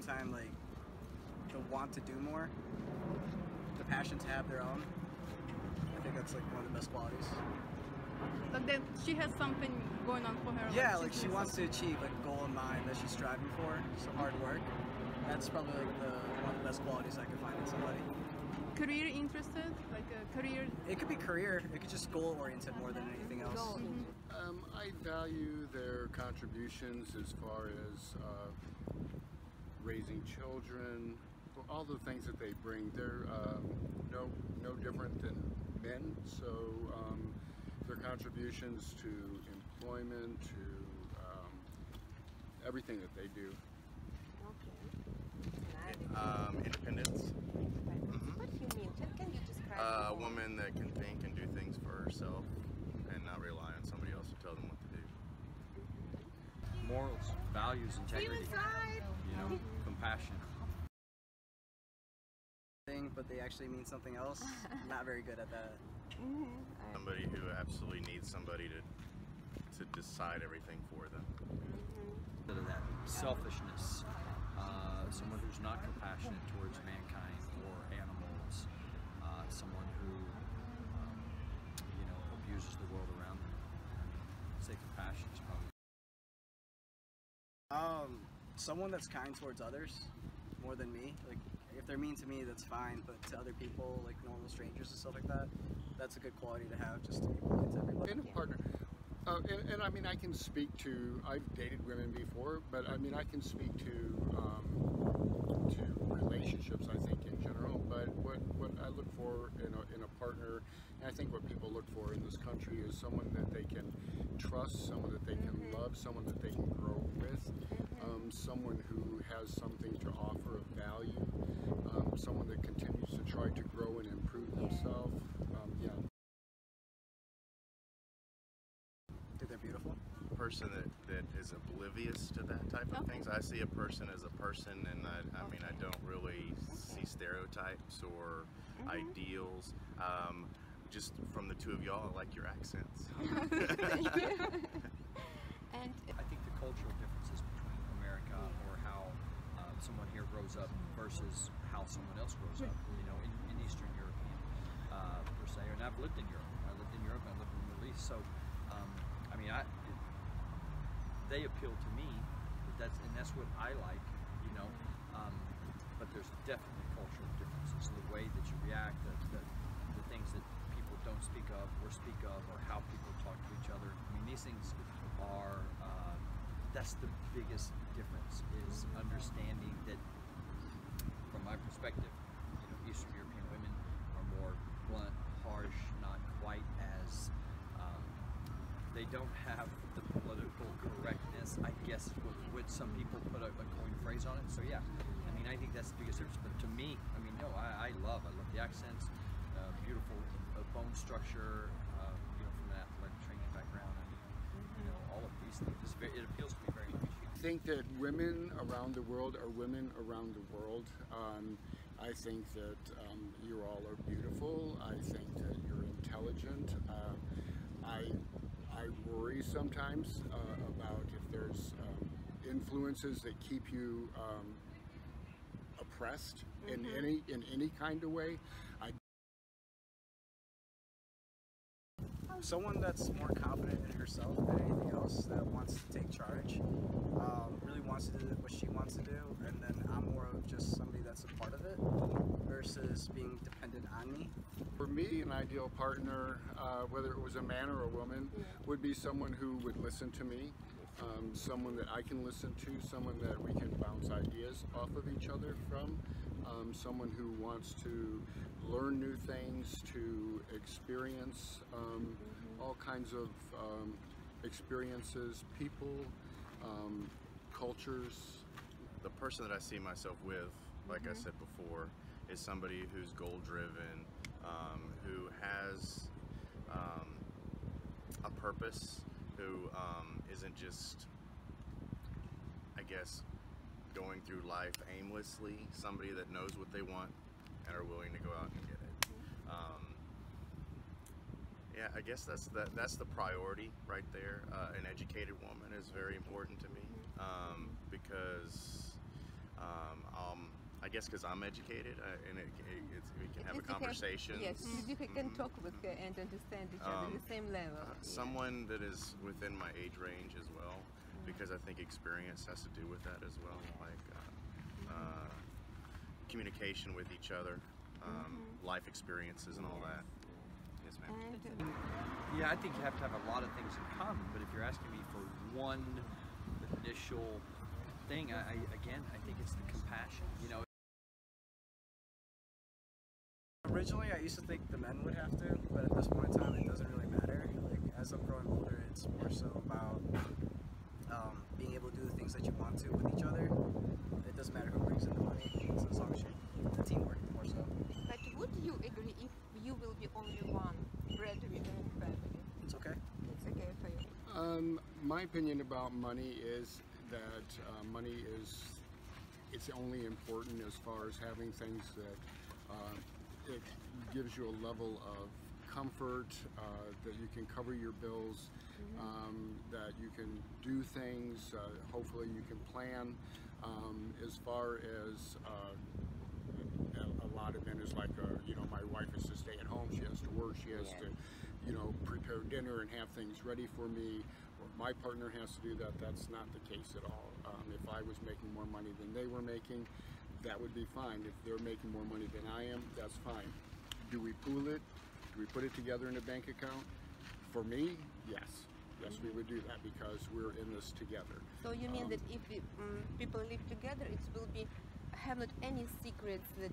time, like the want to do more, the passion to have their own. I think that's like one of the best qualities. Like that she has something going on for her. Yeah, like she wants to achieve like a goal in mind that she's striving for. So hard work. That's probably like one of the best qualities I could find in somebody. Career interested, like a career. It could be career. It could just goal oriented more than anything else. I value their contributions as far as raising children, all the things that they bring. They're no different than men, so their contributions to employment, to everything that they do. Independence. What do you mean? Can you describe A woman that can think and do things for herself and not rely on somebody else to tell them what to do. Morals, values, integrity, you know, compassion. But they actually mean something else. I'm not very good at that. Somebody who absolutely needs somebody to decide everything for them. Of that selfishness, someone who's not compassionate towards mankind or animals, someone who you know, abuses the world around them. I'd say compassion is probably. Someone that's kind towards others more than me. Like if they're mean to me, that's fine, but to other people, like normal strangers and stuff like that, that's a good quality to have, just to be polite to everybody. And a partner. And I mean, I can speak to, I've dated women before, but I mean, I can speak to relationships, I think, in general. But what I look for in a partner, and I think what people look for in this country, is someone that they can trust, someone that they can love, someone that they can grow with, someone who has something to offer of value, someone that continues to try to grow and improve themselves. Yeah. They're beautiful. A person that is oblivious to that type of things. I see a person as a person, and I mean, I don't really see stereotypes or ideals. Just from the two of y'all, I like your accents. Thank you. And I think the cultural differences between America, or how someone here grows up versus how someone else grows up, you know, in Eastern European per se. And I've lived in Europe. I lived in Europe. I lived in the Middle East. So. I mean, they appeal to me, and that's what I like, you know. But there's definitely cultural differences. The way that you react, the things that people don't speak of or speak of, or how people talk to each other. I mean, these things are. That's the biggest difference, is understanding that, from my perspective, you know, Eastern European women are more blunt, harsh, not quite as. They don't have the political correctness, I guess, would some people put a coined phrase on it. So yeah, I mean, I think that's the biggest difference. But to me, I mean, no, I love the accents, beautiful bone structure, you know, from an athletic training background. I mean, you know, all of these things. It appeals to me very much. I think that women around the world are women around the world. I think that you all are beautiful. I think that you're intelligent. I worry sometimes about if there's influences that keep you oppressed in any kind of way. Someone that's more confident in herself than anything else, that wants to take charge, really wants to do what she wants to do, and then I'm more of just somebody that's a part of it versus being dependent on me. For me, an ideal partner, whether it was a man or a woman, would be someone who would listen to me, someone that I can listen to, someone that we can bounce ideas off of each other from, someone who wants to learn new things, to experience all kinds of experiences, people, cultures. The person that I see myself with, like I said before, is somebody who's goal-driven, who has a purpose, who isn't just, I guess, going through life aimlessly. Somebody that knows what they want and are willing to go out and get it. Yeah, I guess that's the priority right there. An educated woman is very important to me, because I guess because I'm educated and we can have a At least you conversation. Yes, you can talk with her and understand each other at the same level. Someone that is within my age range as well, because I think experience has to do with that as well, like communication with each other, life experiences and all that. Yes, ma'am. And Yeah, I think you have to have a lot of things in common, but if you're asking me for one initial thing, I think it's the compassion. You know, Originally, I used to think the men would have to, but at this point in time, it doesn't really matter. Like, as I'm growing older, it's more so about being able to do the things that you want to with each other. It doesn't matter who brings in the money, so as long as you're teamwork, more so. but would you agree if you will be only one breadwinner in family? It's okay. It's okay for you. My opinion about money is that money it's only important as far as having things that it gives you a level of comfort, that you can cover your bills, that you can do things, hopefully you can plan. As far as a lot of it is like, my wife has to stay at home, she has to work, she has to, prepare dinner and have things ready for me. Or my partner has to do that. That's not the case at all. If I was making more money than they were making, that would be fine. If they're making more money than I am, that's fine. Do we pool it? Do we put it together in a bank account? For me, yes. Yes, we would do that because we're in this together. So you mean that if people live together, it will be have not any secrets that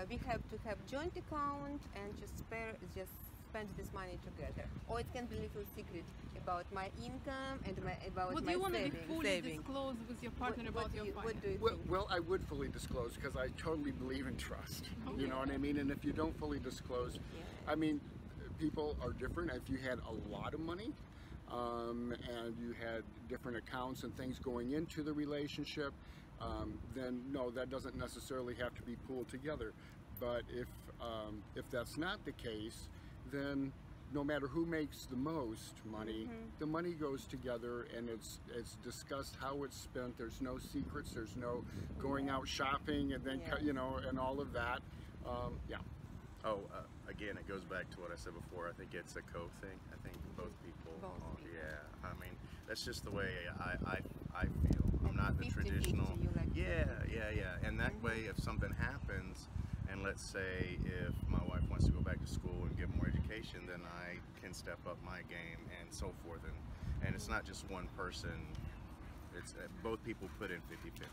we have to have joint account and just spend this money together, or it can be little secret about my income and about Would my you want to be savings. fully disclosed with your partner about your What do finances? you think? Well, I would fully disclose because I totally believe in trust. You know what I mean? And if you don't fully disclose, I mean, people are different. If you had a lot of money and you had different accounts and things going into the relationship, then no, that doesn't necessarily have to be pooled together. But if that's not the case, then no matter who makes the most money, the money goes together and it's discussed how it's spent. There's no secrets. There's no going out shopping and then and all of that. Yeah. Oh, again, it goes back to what I said before. I think it's a co-thing. I think both people. Yeah. I mean, that's just the way I feel. I'm not the 50-50, traditional. you like Yeah. And that way, if something happens, and let's say if my wife wants to go back to school and get more education, then I can step up my game and so forth. And it's not just one person. It's both people put in 50-50.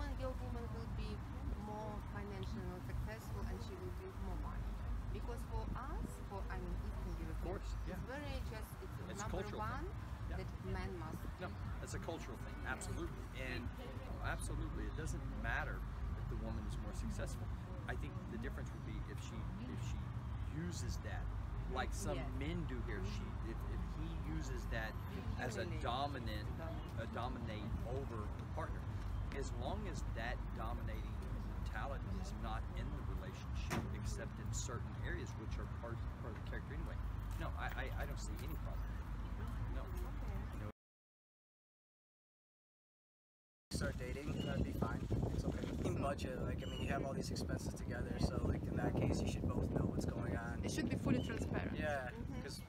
If your woman will be more financially successful and she will bring more money, because for us, Eastern Europeans, it's very it's number cultural one thing. that man must. No, that's a cultural thing, absolutely. And absolutely, it doesn't matter if the woman is more successful. I think the difference would be if she uses that, like some men do here. If he uses that as a dominate over the partner, as long as that dominating mentality is not in the relationship, except in certain areas which are part of the character anyway. No, I don't see any problem. No. Start dating, that'd be fine. It's okay. In budget, you have all these expenses together, so in that case, you should both know what's going on. It should be fully transparent. Yeah, because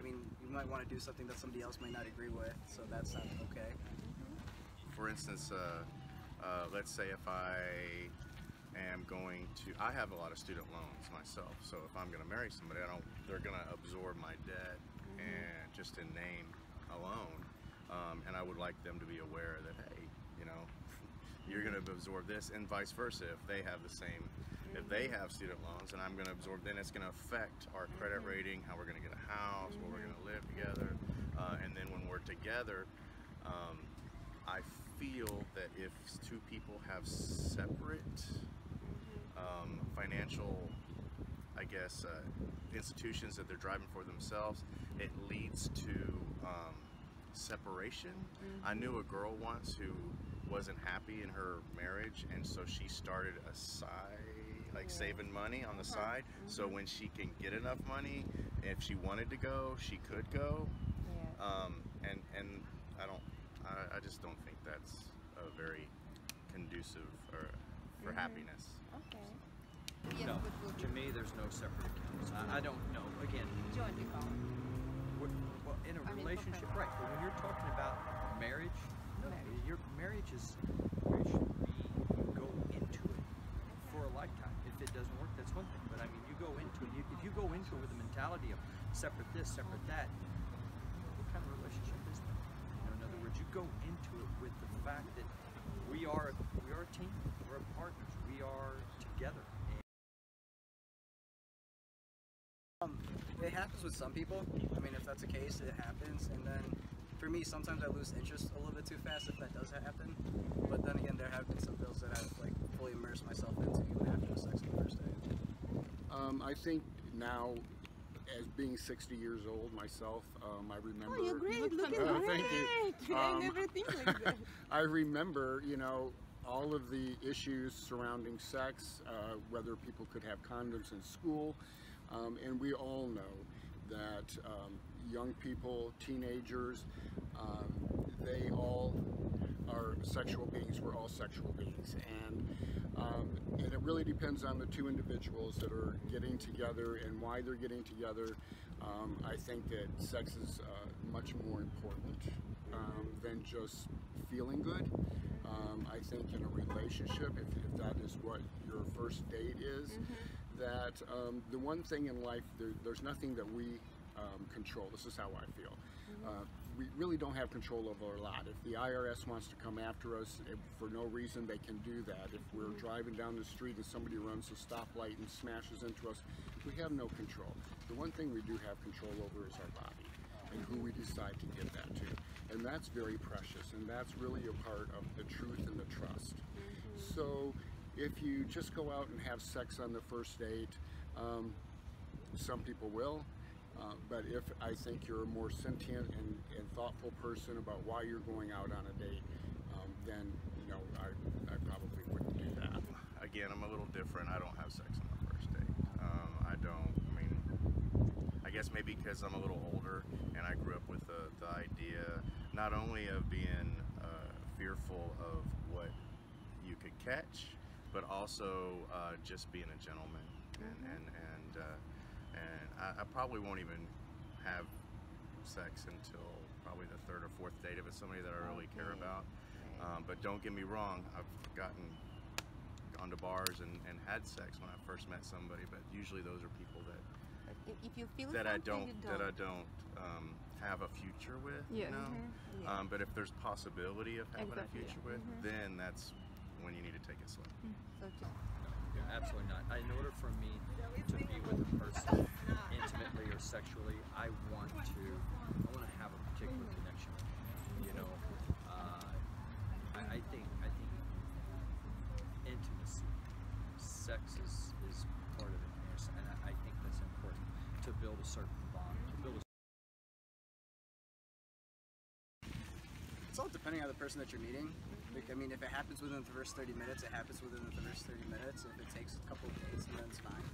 you might want to do something that somebody else might not agree with, so that's not okay. For instance, let's say if I have a lot of student loans myself, so if I'm going to marry somebody, they're going to absorb my debt and just in name alone, and I would like them to be aware that, hey, you're going to absorb this, and vice versa. If they have the same, if they have student loans and I'm going to absorb, then it's going to affect our credit rating, how we're going to get a house, where we're going to live together, and then when we're together, I feel that if two people have separate financial, institutions that they're driving for themselves, it leads to separation. I knew a girl once who wasn't happy in her marriage, and so she started a side like saving money on the side. So when she can get enough money, if she wanted to go, she could go. And I just don't think that's a very conducive for happiness. Okay. Yes, No, what will to me, there's no separate accounts. I don't know. Again, joint account? well, in a I mean, relationship, okay. right? But when you're talking about marriage, no, Marriage. your marriage should be, you go into it for a lifetime. If it doesn't work, that's one thing. But I mean, you go into it. If you go into it with the mentality of separate this, separate that, what kind of relationship is that? In other words, you go into it with the fact that we are a team. We're partners. We are together. It happens with some people. I mean, if that's the case, it happens. And then for me, sometimes I lose interest a little bit too fast if that does happen. But then again, there have been some girls that I've like fully immersed myself into even after the sex on the first day. I think now, as being 60 years old myself, I remember. Oh, you're great. Looking Oh, great. thank you. I never think like that. I remember, all of the issues surrounding sex, whether people could have condoms in school, and we all know that young people, teenagers, they all are sexual beings. We're all sexual beings, and it really depends on the two individuals that are getting together and why they're getting together. I think that sex is much more important than just feeling good. I think in a relationship, if that is what your first date is, that the one thing in life, there's nothing that we control. This is how I feel. We really don't have control over a lot. If the IRS wants to come after us for no reason, they can do that. If we're driving down the street and somebody runs a stoplight and smashes into us, we have no control. The one thing we do have control over is our body and who we decide to give that to. And that's very precious, and that's really a part of the truth and the trust. So if you just go out and have sex on the first date, some people will. But if I think you're a more sentient and thoughtful person about why you're going out on a date, then I probably wouldn't do that. Again, I'm a little different. I don't have sex on the first date. I guess maybe because I'm a little older and I grew up with the idea not only of being fearful of what you could catch, but also just being a gentleman. And I probably won't even have sex until probably the third or fourth date if it's somebody that I really care about. But don't get me wrong, I've gone to bars and had sex when I first met somebody, but usually those are people that If you feel I something, don't have a future with, Yeah. But if there's possibility of having Exactly, a future with, then that's when you need to take it slow. So Absolutely not. In order for me to be with a person intimately or sexually, I want to have a particular connection. I think intimacy, sex is part of it, and I think that's important to build a certain bond. It's all depending on the person that you're meeting. Like, I mean, if it happens within the first 30 minutes, it happens within the first 30 minutes. If it takes a couple of days, then it's fine.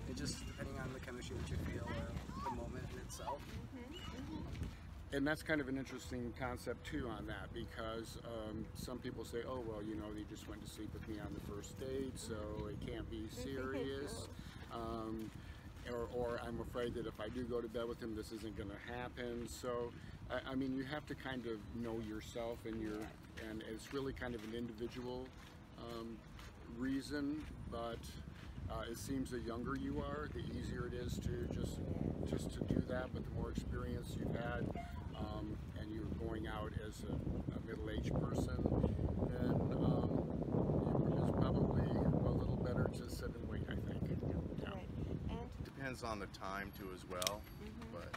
It's just depending on the chemistry that you feel or the moment in itself. And that's kind of an interesting concept too on that, because some people say, oh, well, they just went to sleep with me on the first date, so it can't be serious. Or I'm afraid that if I do go to bed with him, this isn't going to happen. So, I mean, you have to kind of know yourself, and it's really kind of an individual reason, but it seems the younger you are, the easier it is to just to do that. But the more experience you've had, and you're going out as a middle-aged person, then it's probably a little better to sit and wait, I think. Yeah. Right. And Depends on the time too as well, but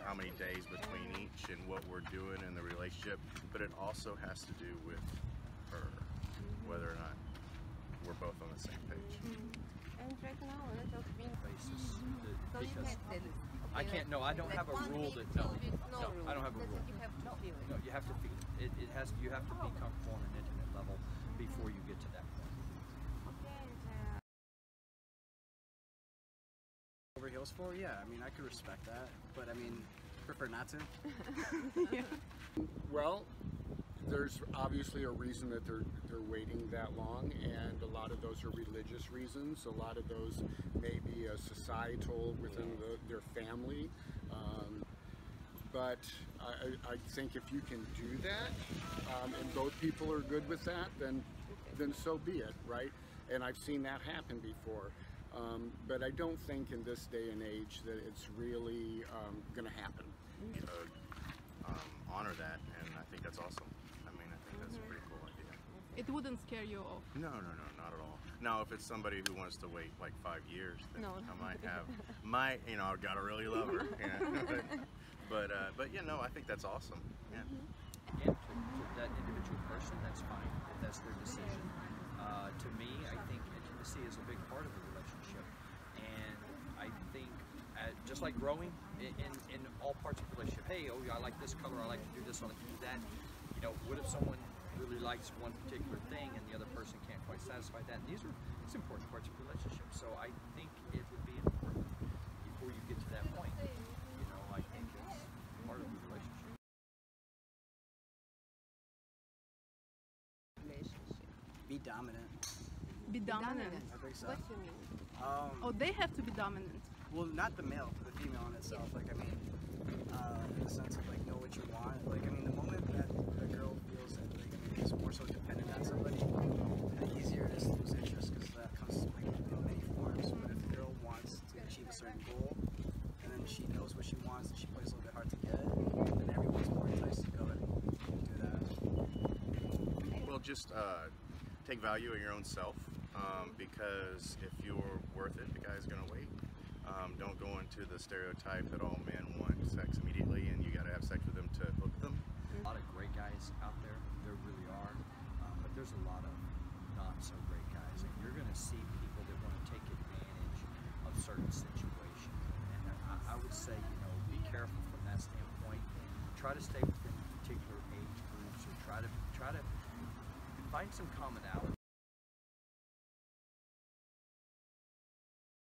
how many days between each and what we're doing in the relationship. But it also has to do with her, whether or not we're both on the same page. and right now, a lot of being Basis. so you Because can't say this. I can't. No, I don't have a Like 1 rule week, that. No, 2 weeks, no no, rule. I don't have a That's rule. what you have to feel it. No, you have to feel it. You have to be comfortable on an intimate level before you get to that point. goes for, yeah, I mean, I could respect that, but I mean, prefer not to. Well, there's obviously a reason that they're waiting that long, and a lot of those are religious reasons. A lot of those may be societal within their family. But I think if you can do that, and both people are good with that, then so be it, right? And I've seen that happen before. But I don't think in this day and age that it's really going to happen. Honor that, and I think that's awesome. I mean, I think that's a pretty cool idea. It wouldn't scare you off. No, not at all. Now, if it's somebody who wants to wait like 5 years, then No. I I've got to really love her. But you know, I think that's awesome. Yeah. Again, to that individual person, that's fine. If that's their decision. To me, I think intimacy is a big part of the relationship, and I think just like growing in all parts of the relationship. Hey, I like this color. I like to do this. I like to do that. You know, what if someone really likes one particular thing and the other person can't quite satisfy that? And these are important parts of the relationship. So I think it would be important before you get to that point. You know, I think it's part of the relationship. Be dominant. Be dominant. I think so. What do you mean? Oh, they have to be dominant. Well, not the male, but the female in itself. Like, I mean, in the sense of like know what you want. Like, I mean, the moment that a girl feels that, like, I mean, is more so dependent on somebody, the easier it is to lose interest, because that comes like in many forms. But if a girl wants to achieve a certain goal, and then she knows what she wants, and she plays a little bit hard to get, then everyone's more enticed to go and do that. Well, just take value in your own self, because if you're worth it, the guy's gonna wait. Don't go into the stereotype that all men want sex immediately and you gotta have sex with them to hook them. A lot of great guys out there, there really are, but there's a lot of not so great guys, and you're going to see people that want to take advantage of certain situations. And I would say, you know, be careful from that standpoint. Try to stay within particular age groups, or try to find some commonality.